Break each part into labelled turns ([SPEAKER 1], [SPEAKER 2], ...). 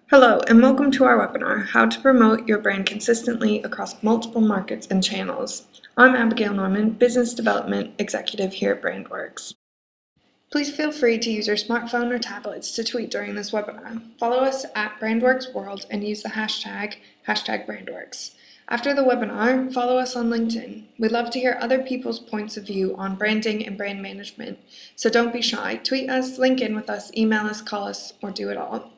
[SPEAKER 1] Hello, and welcome to our webinar, How to Promote Your Brand Consistently Across Multiple Markets and Channels. I'm Abigail Norman, Business Development Executive here at BrandWorks. Please feel free to use your smartphone or tablets to tweet during this webinar. Follow us at BrandWorks World and use the hashtag BrandWorks. After the webinar, follow us on LinkedIn. We'd love to hear other people's points of view on branding and brand management, so don't be shy. Tweet us, link in with us, email us, call us, or do it all.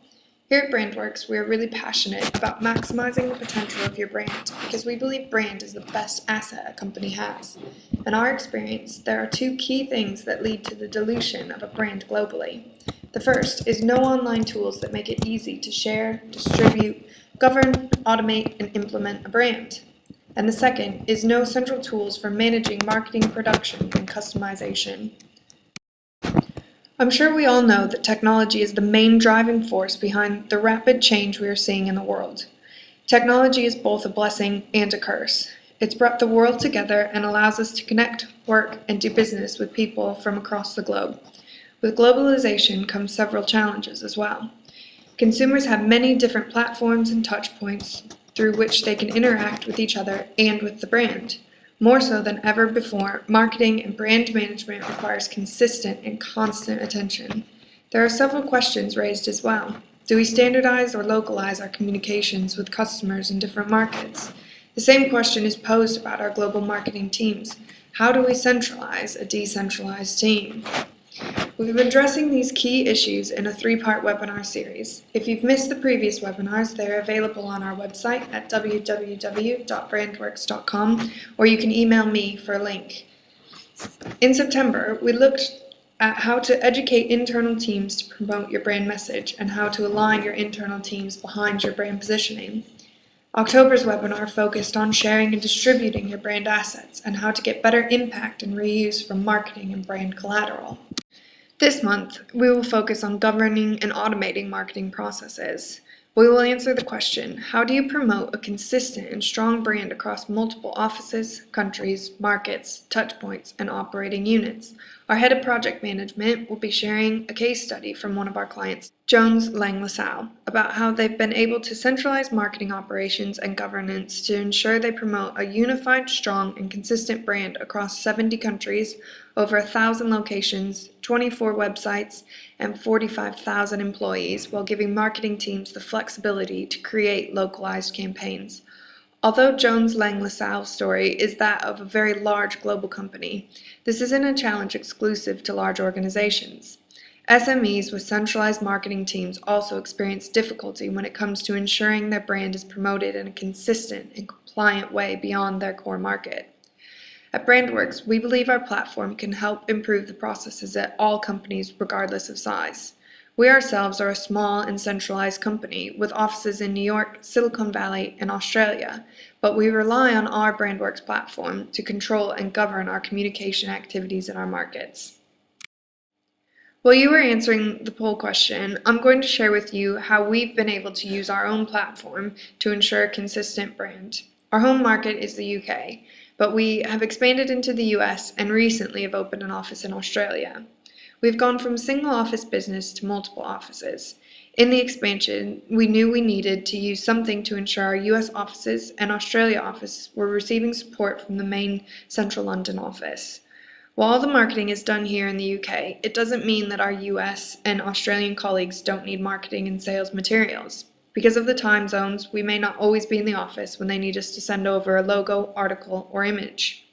[SPEAKER 1] Here at BrandWorks, we are really passionate about maximizing the potential of your brand because we believe brand is the best asset a company has. In our experience, there are two key things that lead to the dilution of a brand globally. The first is no online tools that make it easy to share, distribute, govern, automate, and implement a brand. And the second is no central tools for managing marketing, production, and customization. I'm sure we all know that technology is the main driving force behind the rapid change we are seeing in the world. Technology is both a blessing and a curse. It's brought the world together and allows us to connect, work, and do business with people from across the globe. With globalization comes several challenges as well. Consumers have many different platforms and touch points through which they can interact with each other and with the brand. More so than ever before, marketing and brand management requires consistent and constant attention. There are several questions raised as well. Do we standardize or localize our communications with customers in different markets? The same question is posed about our global marketing teams. How do we centralize a decentralized team? We've been addressing these key issues in a three-part webinar series. If you've missed the previous webinars, they're available on our website at www.brandworks.com, or you can email me for a link. In September, we looked at how to educate internal teams to promote your brand message and how to align your internal teams behind your brand positioning. October's webinar focused on sharing and distributing your brand assets and how to get better impact and reuse from marketing and brand collateral. This month, we will focus on governing and automating marketing processes. We will answer the question, how do you promote a consistent and strong brand across multiple offices, countries, markets, touchpoints, and operating units? Our head of project management will be sharing a case study from one of our clients, Jones Lang LaSalle, about how they've been able to centralize marketing operations and governance to ensure they promote a unified, strong, and consistent brand across 70 countries, over 1,000 locations, 24 websites, and 45,000 employees, while giving marketing teams the flexibility to create localized campaigns. Although Jones Lang LaSalle's story is that of a very large global company, this isn't a challenge exclusive to large organizations. SMEs with centralized marketing teams also experience difficulty when it comes to ensuring their brand is promoted in a consistent and compliant way beyond their core market. At BrandWorks, we believe our platform can help improve the processes at all companies regardless of size. We ourselves are a small and centralized company with offices in New York, Silicon Valley, and Australia, but we rely on our BrandWorks platform to control and govern our communication activities in our markets. While you were answering the poll question, I'm going to share with you how we've been able to use our own platform to ensure a consistent brand. Our home market is the UK, but we have expanded into the US and recently have opened an office in Australia. We've gone from a single office business to multiple offices. In the expansion, we knew we needed to use something to ensure our US offices and Australia office were receiving support from the main central London office. While all the marketing is done here in the UK, it doesn't mean that our US and Australian colleagues don't need marketing and sales materials. Because of the time zones, we may not always be in the office when they need us to send over a logo, article, or image.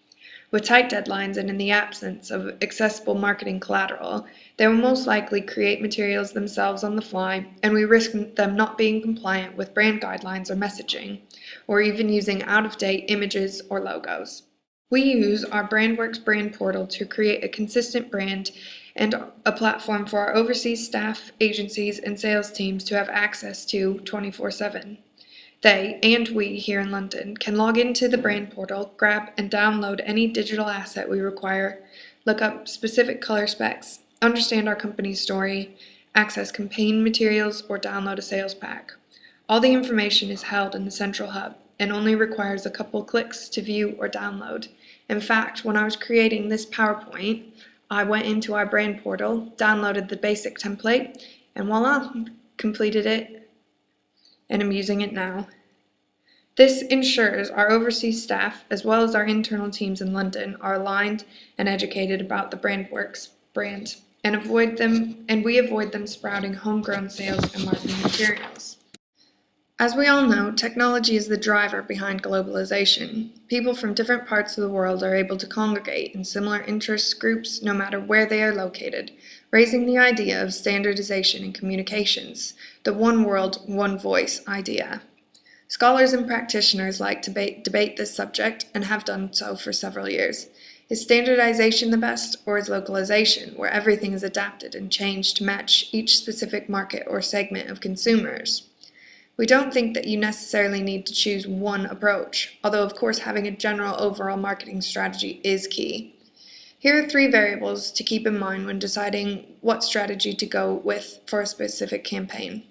[SPEAKER 1] With tight deadlines and in the absence of accessible marketing collateral, they will most likely create materials themselves on the fly, and we risk them not being compliant with brand guidelines or messaging, or even using out-of-date images or logos. We use our BrandWorks brand portal to create a consistent brand and a platform for our overseas staff, agencies, and sales teams to have access to 24/7. They, and we here in London, can log into the brand portal, grab and download any digital asset we require, look up specific color specs, understand our company's story, access campaign materials, or download a sales pack. All the information is held in the central hub and only requires a couple clicks to view or download. In fact, when I was creating this PowerPoint, I went into our brand portal, downloaded the basic template, and voila, completed it and I'm using it now. This ensures our overseas staff, as well as our internal teams in London, are aligned and educated about the BrandWorks brand, and we avoid them sprouting homegrown sales and marketing materials. As we all know, technology is the driver behind globalization. People from different parts of the world are able to congregate in similar interest groups no matter where they are located, raising the idea of standardization in communications, the one world, one voice idea. Scholars and practitioners like to debate this subject and have done so for several years. Is standardization the best, or is localization, where everything is adapted and changed to match each specific market or segment of consumers? We don't think that you necessarily need to choose one approach, although of course having a general overall marketing strategy is key. Here are 3 variables to keep in mind when deciding what strategy to go with for a specific campaign.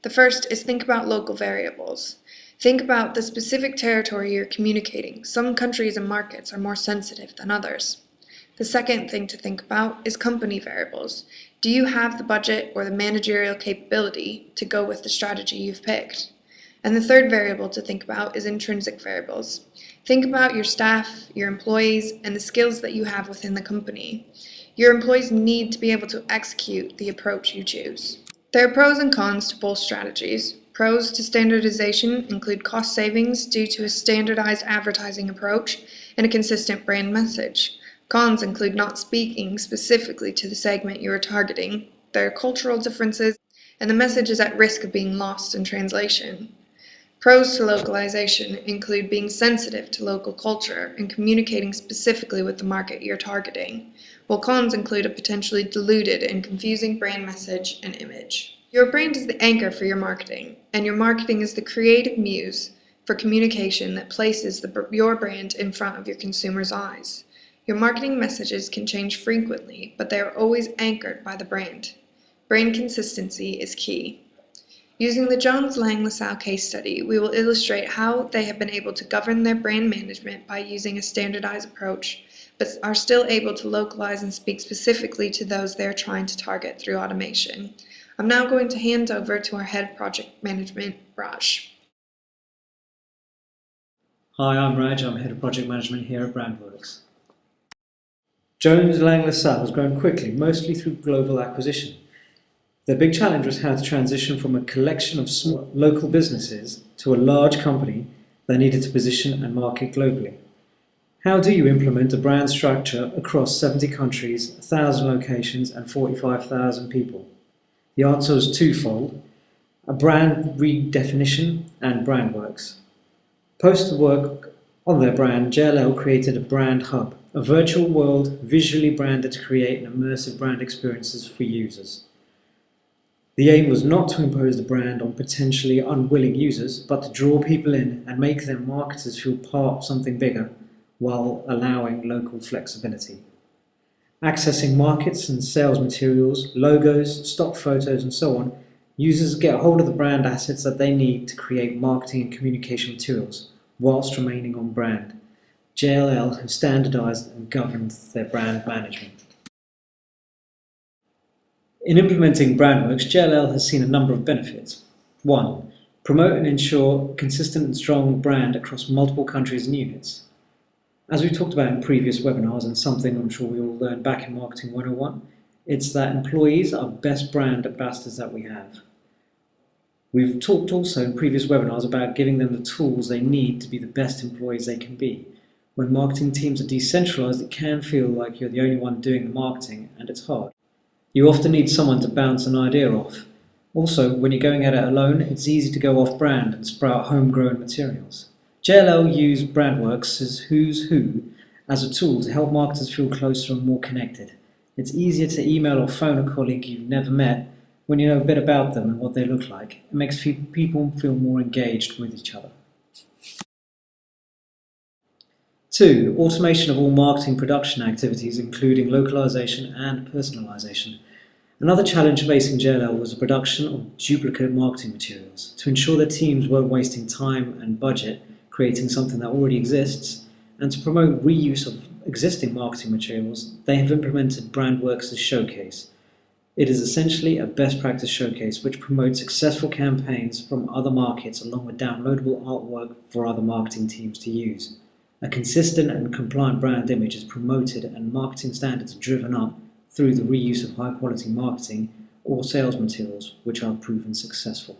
[SPEAKER 1] The first is think about local variables. Think about the specific territory you're communicating. Some countries and markets are more sensitive than others. The second thing to think about is company variables. Do you have the budget or the managerial capability to go with the strategy you've picked? And the third variable to think about is intrinsic variables. Think about your staff, your employees, and the skills that you have within the company. Your employees need to be able to execute the approach you choose. There are pros and cons to both strategies. Pros to standardization include cost savings due to a standardized advertising approach and a consistent brand message. Cons include not speaking specifically to the segment you are targeting, there are cultural differences, and the message is at risk of being lost in translation. Pros to localization include being sensitive to local culture and communicating specifically with the market you're targeting, while cons include a potentially diluted and confusing brand message and image. Your brand is the anchor for your marketing, and your marketing is the creative muse for communication that places your brand in front of your consumers' eyes. Your marketing messages can change frequently, but they are always anchored by the brand. Brand consistency is key. Using the Jones Lang LaSalle case study, we will illustrate how they have been able to govern their brand management by using a standardized approach, but are still able to localize and speak specifically to those they are trying to target through automation. I'm now going to hand over to our head of project management, Raj.
[SPEAKER 2] Hi, I'm Raj. I'm head of project management here at BrandWorks. Jones Lang LaSalle has grown quickly, mostly through global acquisition. Their big challenge was how to transition from a collection of small local businesses to a large company that needed to position and market globally. How do you implement a brand structure across 70 countries, 1,000 locations, and 45,000 people? The answer is twofold: a brand redefinition and BrandWorks. Post work on their brand, JLL created a brand hub, a virtual world visually branded to create an immersive brand experiences for users. The aim was not to impose the brand on potentially unwilling users, but to draw people in and make their marketers feel part of something bigger while allowing local flexibility. Accessing markets and sales materials, logos, stock photos, and so on, users get a hold of the brand assets that they need to create marketing and communication materials, whilst remaining on brand. JLL has standardized and governed their brand management. In implementing BrandWorks, JLL has seen a number of benefits. 1. Promote and ensure consistent and strong brand across multiple countries and units. As we talked about in previous webinars, and something I'm sure we all learned back in Marketing 101, it's that employees are best brand ambassadors that we have. We've talked also in previous webinars about giving them the tools they need to be the best employees they can be. When marketing teams are decentralized, it can feel like you're the only one doing the marketing, and it's hard. You often need someone to bounce an idea off. Also, when you're going at it alone, it's easy to go off-brand and sprout homegrown materials. JLL use BrandWorks' Who's Who as a tool to help marketers feel closer and more connected. It's easier to email or phone a colleague you've never met when you know a bit about them and what they look like. It makes people feel more engaged with each other. 2. Automation of all marketing production activities, including localization and personalization. Another challenge facing JLL was the production of duplicate marketing materials. To ensure their teams weren't wasting time and budget creating something that already exists, and to promote reuse of existing marketing materials, they have implemented BrandWorks' Showcase. It is essentially a best practice showcase which promotes successful campaigns from other markets along with downloadable artwork for other marketing teams to use. A consistent and compliant brand image is promoted and marketing standards are driven up through the reuse of high quality marketing or sales materials which are proven successful.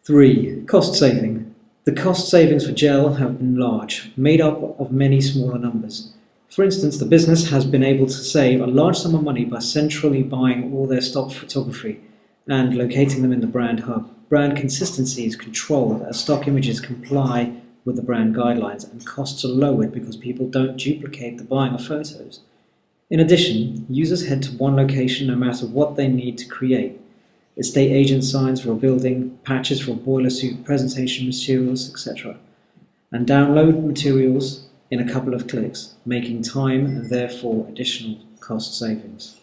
[SPEAKER 2] 3. Cost saving. The cost savings for GEL have been large, made up of many smaller numbers. For instance, the business has been able to save a large sum of money by centrally buying all their stock photography and locating them in the brand hub. Brand consistency is controlled as stock images comply with the brand guidelines, and costs are lowered because people don't duplicate the buying of photos. In addition, users head to one location no matter what they need to create. Estate agent signs for a building, patches for a boiler suit, presentation materials, etc. And download materials in a couple of clicks, making time and therefore additional cost savings.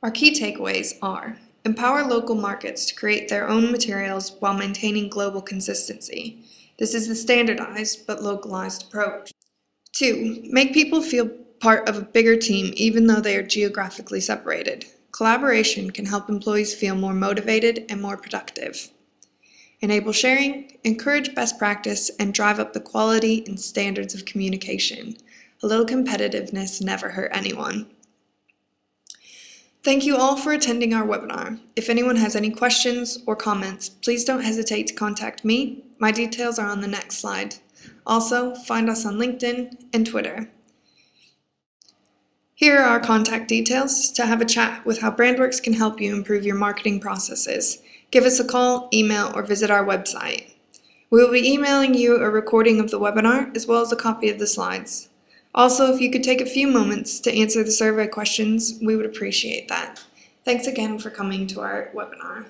[SPEAKER 1] Our key takeaways are: empower local markets to create their own materials while maintaining global consistency. This is the standardized but localized approach. 2. Make people feel part of a bigger team even though they are geographically separated. Collaboration can help employees feel more motivated and more productive. Enable sharing, encourage best practice, and drive up the quality and standards of communication. A little competitiveness never hurt anyone. Thank you all for attending our webinar. If anyone has any questions or comments, please don't hesitate to contact me. My details are on the next slide. Also, find us on LinkedIn and Twitter. Here are our contact details to have a chat with how BrandWorks can help you improve your marketing processes. Give us a call, email, or visit our website. We will be emailing you a recording of the webinar as well as a copy of the slides. Also, if you could take a few moments to answer the survey questions, we would appreciate that. Thanks again for coming to our webinar.